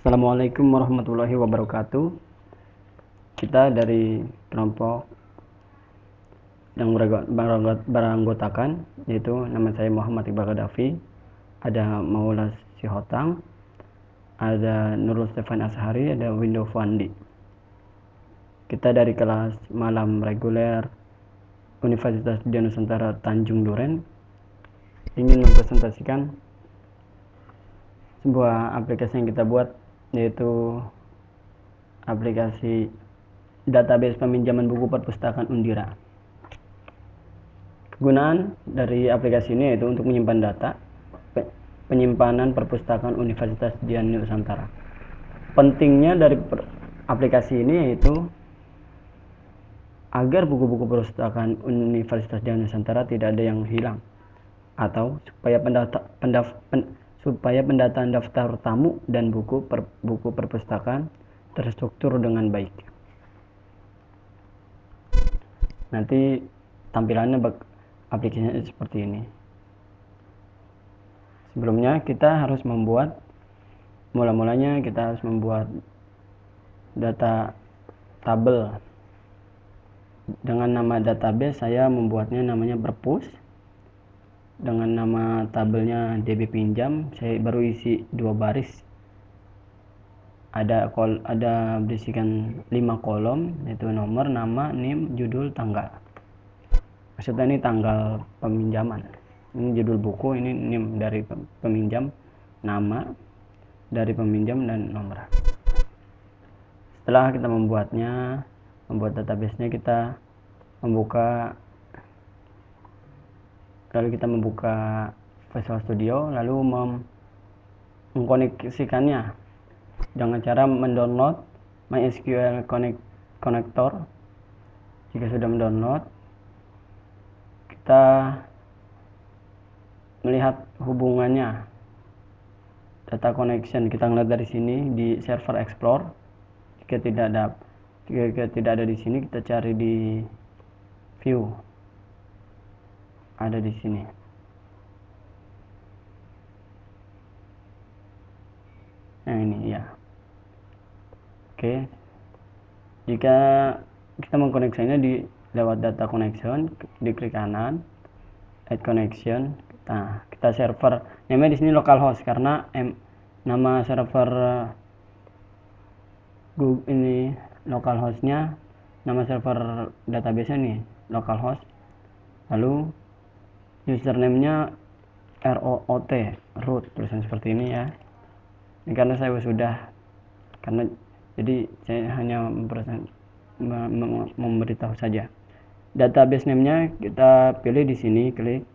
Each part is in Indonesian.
Assalamualaikum warahmatullahi wabarakatuh. Kita dari kelompok yang beranggotakan, yaitu nama saya Muhammad Iqbal Gaddafi, ada Maula Sihotang, ada Nurul Stefan Ashari, ada Window Fandi. Kita dari kelas malam reguler Universitas Dian Nusantara Tanjung Duren ingin mempresentasikan sebuah aplikasi yang kita buat, yaitu aplikasi database peminjaman buku perpustakaan Undira. Kegunaan dari aplikasi ini yaitu untuk menyimpan data penyimpanan perpustakaan Universitas Dian Nusantara. Pentingnya dari aplikasi ini yaitu agar buku-buku perpustakaan Universitas Dian Nusantara tidak ada yang hilang, atau supaya pendataan daftar tamu dan buku perpustakaan terstruktur dengan baik. Nanti tampilannya aplikasinya seperti ini. Sebelumnya kita harus mulanya kita harus membuat data tabel dengan nama database. Saya membuatnya namanya perpus, dengan nama tabelnya DB pinjam. Saya baru isi 2 baris, ada berisikan 5 kolom, yaitu nomor, nama, NIM, judul, tanggal. Maksudnya ini tanggal peminjaman, ini judul buku, ini NIM dari peminjam, nama dari peminjam, dan nomor. Setelah kita membuat database-nya, kita membuka Visual Studio, lalu mengkoneksikannya dengan cara mendownload MySQL Connector. Jika sudah mendownload, kita melihat hubungannya data connection. Kita ngeliat dari sini di server Explore. Jika tidak ada di sini, kita cari di view, ada di sini. Nah, ini ya. Oke. Jika kita mengkoneksinya lewat data connection, diklik kanan, add connection. Nah, kita server, namanya di sini localhost karena nama server Google ini localhostnya, nama server database nih localhost. Lalu username-nya root, tulisan seperti ini ya. Ini karena saya jadi saya hanya memberitahu saja. Database name-nya kita pilih di sini, klik.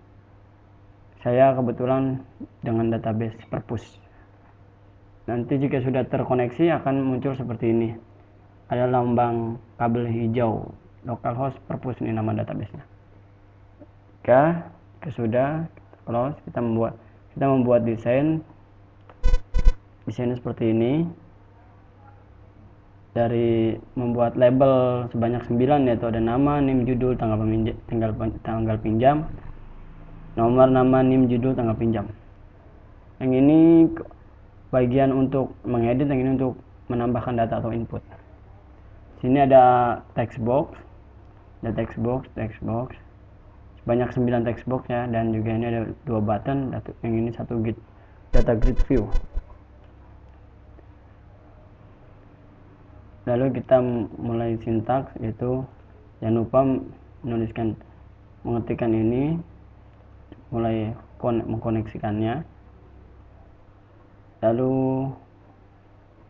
Saya kebetulan dengan database perpus. Nanti jika sudah terkoneksi akan muncul seperti ini. Ada lambang kabel hijau, localhost perpus, ini nama database-nya. Jika sudah close, kita membuat desainnya seperti ini. Dari membuat label sebanyak 9, yaitu ada nama, NIM, judul, tanggal pinjam, nomor, nama, NIM, judul, tanggal pinjam. Yang ini bagian untuk mengedit, yang ini untuk menambahkan data atau input. Sini ada text box, sebanyak 9 text box ya, dan juga ini ada 2 button, yang ini satu data grid view. Lalu kita mulai sintaks, yaitu jangan lupa mengetikkan ini, mulai mengkoneksikannya. Lalu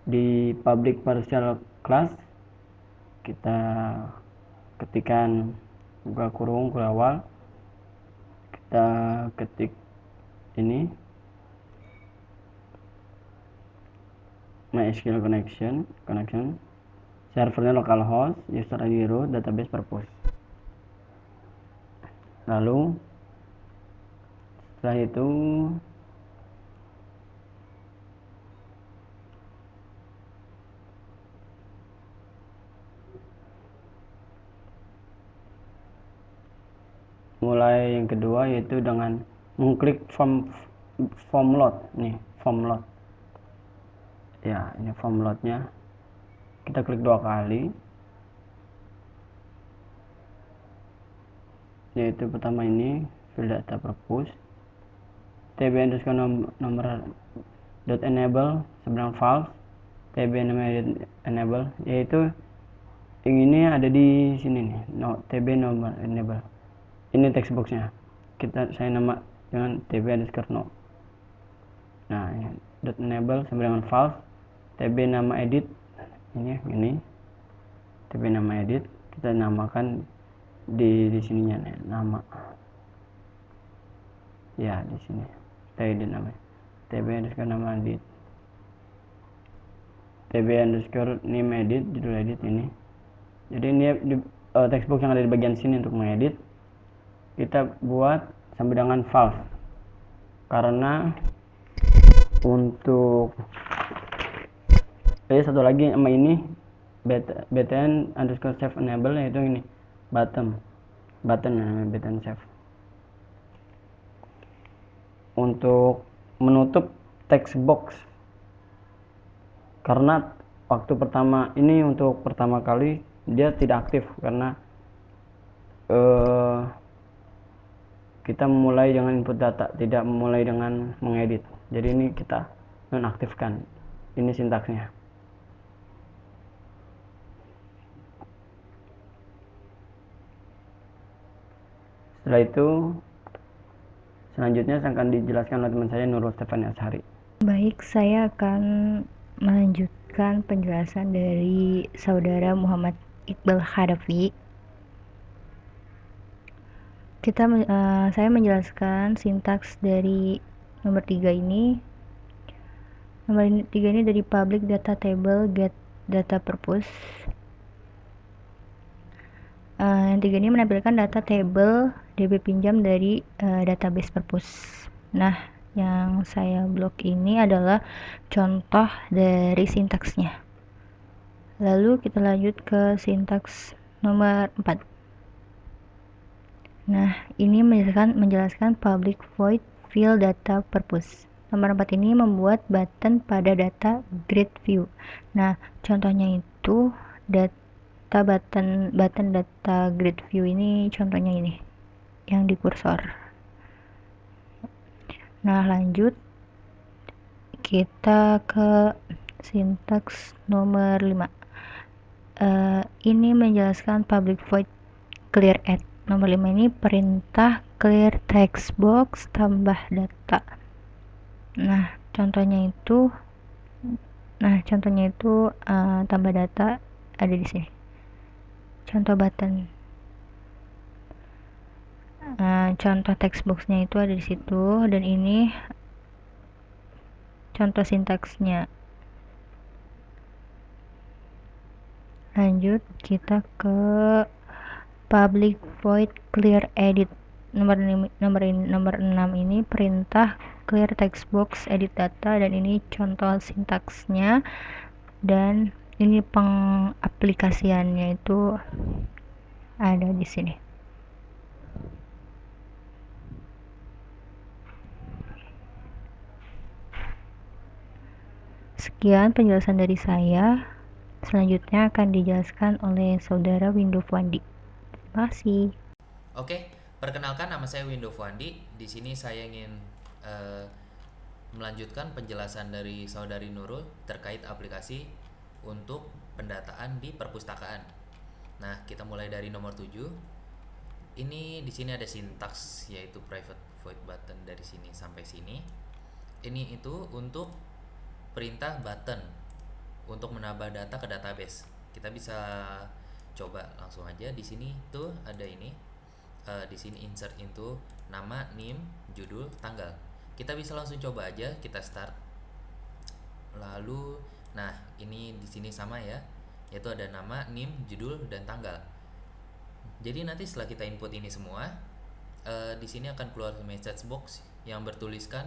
di public partial class kita ketikkan buka kurung awal, kita ketik ini MySQL connection, servernya localhost, user ID root, database perpus. Lalu setelah itu mulai yang kedua, yaitu dengan mengklik form load. Ya, ini form loadnya. Kita klik 2 kali, yaitu pertama ini field data purpose tb underscore nomor dot enable seberang false, tb enable, yaitu yang ini ada di sini nih, tb nomor enable. Ini text boxnya, saya nama dengan tb underscore no. Nah, dot enable seberang false, tb nama edit, ini tb nama edit, kita namakan di sininya nih, nama ya, di sini kita edit namanya tb underscore nama edit, tb underscore name edit, judul edit ini. Jadi ini textbox yang ada di bagian sini untuk mengedit kita buat sampai dengan false, karena untuk satu lagi sama ini btn underscore save enable, yaitu ini button namanya btn save. Untuk menutup text box, karena waktu pertama ini untuk pertama kali dia tidak aktif karena kita memulai dengan input data, tidak memulai dengan mengedit. Jadi ini kita nonaktifkan. Ini sintaksnya. Setelah itu selanjutnya akan dijelaskan oleh teman saya Nurul Stefani Ashari. Baik, saya akan melanjutkan penjelasan dari saudara Muhammad Iqbal Khadafi. Saya menjelaskan sintaks dari nomor 3 ini. Nomor 3 ini dari public data table get data purpose. Yang 3 ini menampilkan data table DB pinjam dari database purpose. Nah, yang saya blok ini adalah contoh dari sintaksnya. Lalu kita lanjut ke sintaks nomor 4. Nah, ini menjelaskan public void field data purpose. Nomor 4 ini membuat button pada data grid view. Nah, contohnya itu data button data grid view ini, contohnya ini yang di kursor. Nah, lanjut kita ke sintaks nomor 5. Ini menjelaskan public void clear add. Nomor 5 ini perintah clear text box tambah data. Nah, contohnya itu tambah data ada di sini. Contoh button. Contoh text boxnya itu ada di situ, dan ini contoh sintaksnya. Lanjut kita ke public void clear edit. Nomor 6 ini perintah clear text box edit data, dan ini contoh sintaksnya, dan ini pengaplikasiannya itu ada di sini. Sekian penjelasan dari saya. Selanjutnya akan dijelaskan oleh saudara Window Fuandi. Terima kasih. Oke, perkenalkan, nama saya Window Fuandi. Di sini saya ingin melanjutkan penjelasan dari saudari Nurul terkait aplikasi untuk pendataan di perpustakaan. Nah, kita mulai dari nomor 7. Ini di sini ada sintaks, yaitu private void button dari sini sampai sini. Ini itu untuk perintah button untuk menambah data ke database. Kita bisa coba langsung aja. Di sini tuh ada ini. Di sini insert into nama, name, judul, tanggal. Kita bisa langsung coba aja, kita start. Lalu, nah ini di sini sama ya, yaitu ada nama, name, judul, dan tanggal. Jadi nanti setelah kita input ini semua, di sini akan keluar message box yang bertuliskan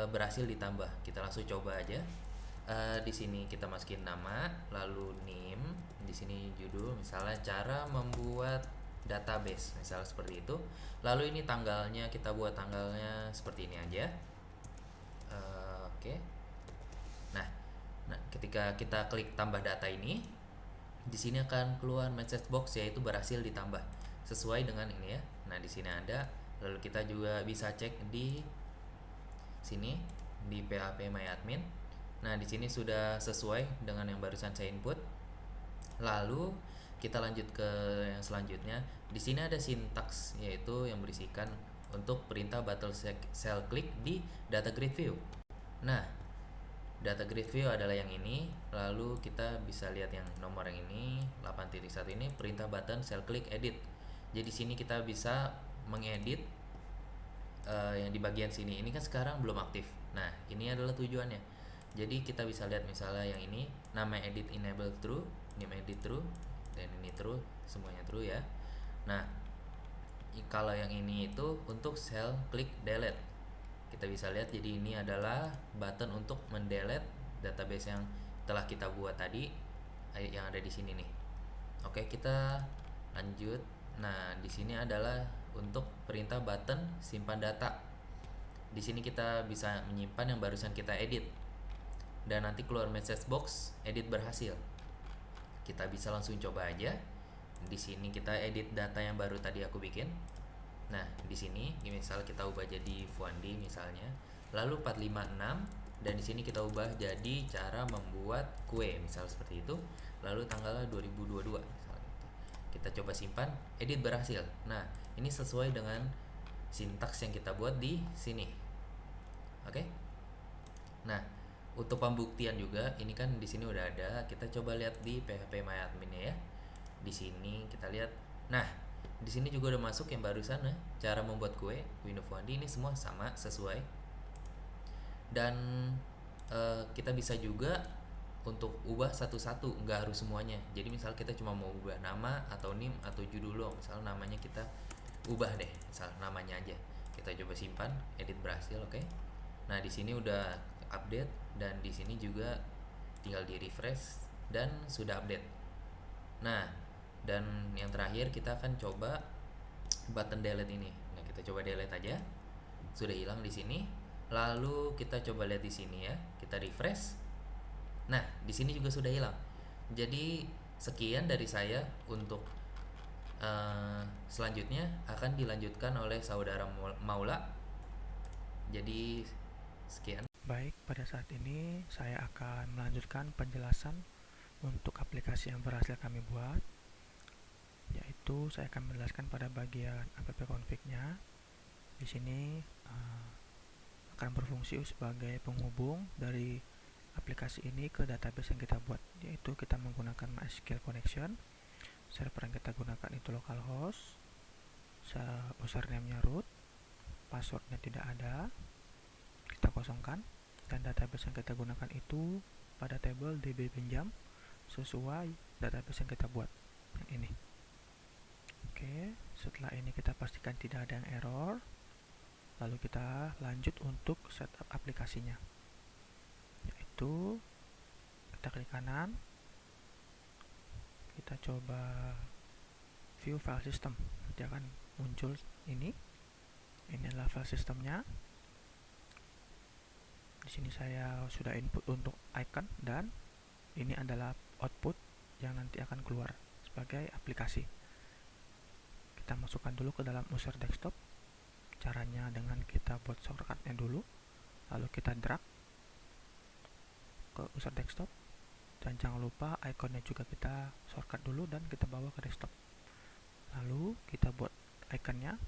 berhasil ditambah. Kita langsung coba aja. Di sini kita masukin nama, lalu name, di sini judul, misalnya cara membuat database, misalnya seperti itu. Lalu ini tanggalnya, kita buat tanggalnya seperti ini aja. Oke. Nah, ketika kita klik tambah data ini, di sini akan keluar message box yaitu berhasil ditambah sesuai dengan ini ya. Nah, di sini ada. Lalu kita juga bisa cek di sini di PHP MyAdmin. Nah, di sini sudah sesuai dengan yang barusan saya input. Lalu kita lanjut ke yang selanjutnya. Di sini ada sintaks yaitu yang berisikan untuk perintah button cell click di data grid view. Nah, data grid view adalah yang ini. Lalu kita bisa lihat yang nomor yang ini 8.1 ini perintah button cell click edit. Jadi sini kita bisa mengedit yang di bagian sini. Ini kan sekarang belum aktif. Nah, ini adalah tujuannya. Jadi kita bisa lihat misalnya yang ini nama edit enable true, name edit true, dan ini true, semuanya true ya. Nah, kalau yang ini itu untuk cell click delete. Kita bisa lihat jadi ini adalah button untuk mendelete database yang telah kita buat tadi yang ada di sini nih. Oke, kita lanjut. Nah, di sini adalah untuk perintah button simpan data. Di sini kita bisa menyimpan yang barusan kita edit. Dan nanti keluar message box edit berhasil. Kita bisa langsung coba aja. Di sini kita edit data yang baru tadi aku bikin. Nah, di sini misal kita ubah jadi Fuandi misalnya, lalu 456 dan di sini kita ubah jadi cara membuat kue misal seperti itu. Lalu tanggal 2022 misalnya. Kita coba simpan, edit berhasil. Nah, ini sesuai dengan sintaks yang kita buat di sini. Oke? Nah, untuk pembuktian juga ini kan di sini udah ada. Kita coba lihat di PHP MyAdmin ya. Di sini kita lihat. Nah, di sini juga udah masuk yang barusan ya. Cara membuat kue Windows Fuandi ini semua sama sesuai. Dan kita bisa juga untuk ubah satu-satu, nggak harus semuanya. Jadi misal kita cuma mau ubah nama atau NIM atau judul lo, misal namanya kita ubah deh, misal namanya aja. Kita coba simpan, edit berhasil, oke. Nah, di sini udah update dan di sini juga tinggal di refresh dan sudah update. Nah, dan yang terakhir kita akan coba button delete ini. Nah, kita coba delete aja. Sudah hilang di sini. Lalu kita coba lihat di sini ya. Kita refresh. Nah, di sini juga sudah hilang. Jadi sekian dari saya untuk selanjutnya akan dilanjutkan oleh saudara Maula. Jadi sekian. Baik, pada saat ini saya akan melanjutkan penjelasan untuk aplikasi yang berhasil kami buat, yaitu saya akan menjelaskan pada bagian app config-nya. Di sini akan berfungsi sebagai penghubung dari aplikasi ini ke database yang kita buat, yaitu kita menggunakan MySQL connection. Server yang kita gunakan itu localhost, username-nya root, passwordnya tidak ada, kita kosongkan, dan database yang kita gunakan itu pada table db pinjam sesuai database yang kita buat yang ini. Oke, setelah ini kita pastikan tidak ada yang error, lalu kita lanjut untuk setup aplikasinya, yaitu kita klik kanan, kita coba view file system, nanti akan muncul ini adalah file systemnya. Di sini saya sudah input untuk icon dan ini adalah output yang nanti akan keluar sebagai aplikasi. Kita masukkan dulu ke dalam user desktop. Caranya dengan kita buat shortcutnya dulu, lalu kita drag ke user desktop, dan jangan lupa ikonnya juga kita shortcut dulu dan kita bawa ke desktop. Lalu kita buat ikonnya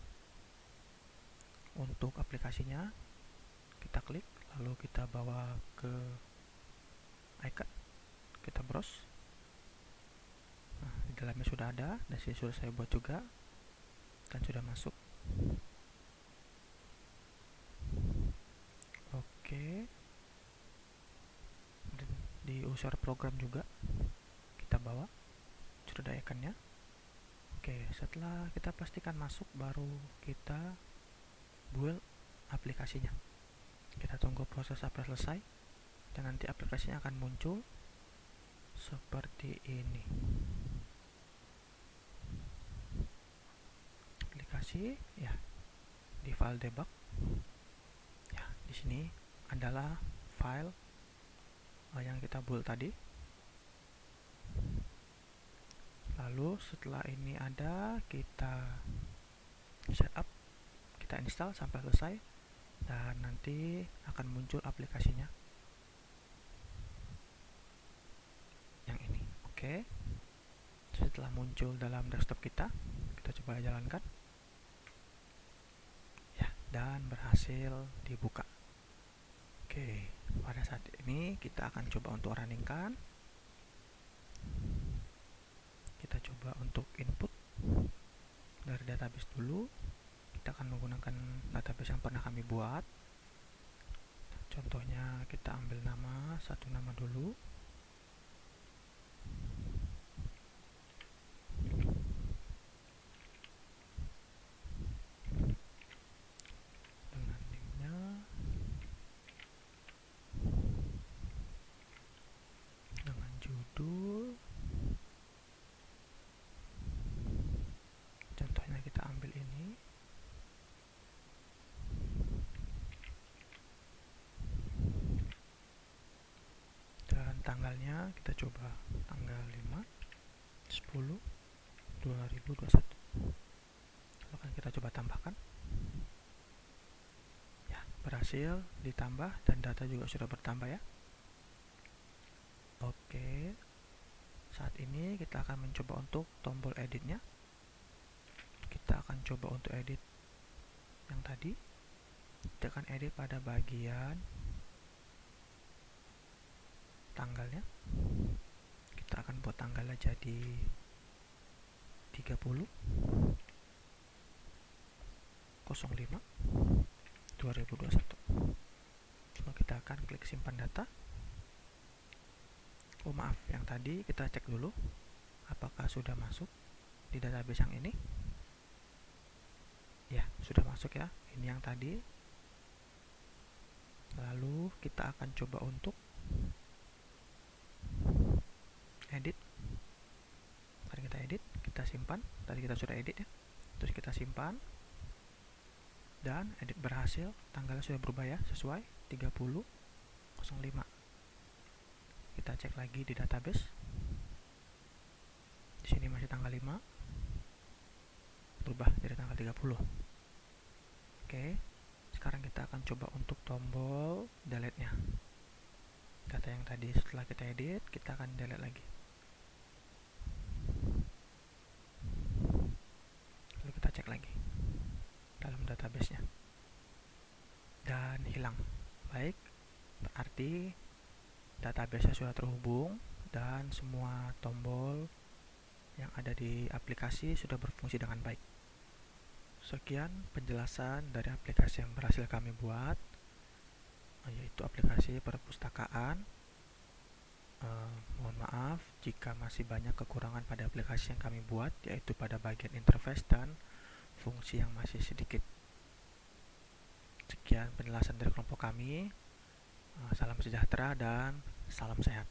untuk aplikasinya, kita klik, lalu kita bawa ke icon, kita browse. Nah, di dalamnya sudah ada, dan sini sudah saya buat juga dan sudah masuk. Oke, dan di user program juga kita bawa, sudah ada ikonnya. Oke, setelah kita pastikan masuk, baru kita build aplikasinya. Kita tunggu proses sampai selesai dan nanti aplikasinya akan muncul seperti ini. Aplikasi ya di file debug. Ya, di sini adalah file yang kita build tadi. Lalu setelah ini ada, kita setup, kita install sampai selesai, dan nanti akan muncul aplikasinya yang ini. Oke, setelah muncul dalam desktop kita coba jalankan ya, dan berhasil dibuka. Oke, pada saat ini kita akan coba untuk runningkan. Kita coba untuk input dari database dulu. Kita akan menggunakan database yang pernah kami buat. Contohnya kita ambil satu nama dulu. Dengan name-nya dengan judul. Contohnya kita ambil ini. Dan tanggalnya kita coba tanggal 5/10/2021. Lalu kan kita coba tambahkan. Ya, berhasil ditambah dan data juga sudah bertambah ya. Oke. Saat ini kita akan mencoba untuk tombol editnya. Kita akan coba untuk edit yang tadi. Kita akan edit pada bagian tanggalnya. Kita akan buat tanggalnya jadi 30/05/2021. Lalu kita akan klik simpan data. Oh maaf, yang tadi kita cek dulu apakah sudah masuk di database yang ini. Ya, sudah masuk ya. Ini yang tadi. Lalu kita akan coba untuk edit. Mari kita edit, kita simpan. Tadi kita sudah edit ya. Terus kita simpan. Dan edit berhasil. Tanggalnya sudah berubah ya, sesuai 30/05. Kita cek lagi di database. Di sini masih tanggal 5. Berubah jadi tanggal 30. Oke. Sekarang kita akan coba untuk tombol delete-nya. Data yang tadi setelah kita edit, kita akan delete lagi. Lalu kita cek lagi dalam database-nya. Dan hilang. Baik, berarti database-nya sudah terhubung dan semua tombol yang ada di aplikasi sudah berfungsi dengan baik. Sekian penjelasan dari aplikasi yang berhasil kami buat, yaitu aplikasi perpustakaan. Mohon maaf jika masih banyak kekurangan pada aplikasi yang kami buat, yaitu pada bagian interface dan fungsi yang masih sedikit. Sekian penjelasan dari kelompok kami. Salam sejahtera dan salam sehat.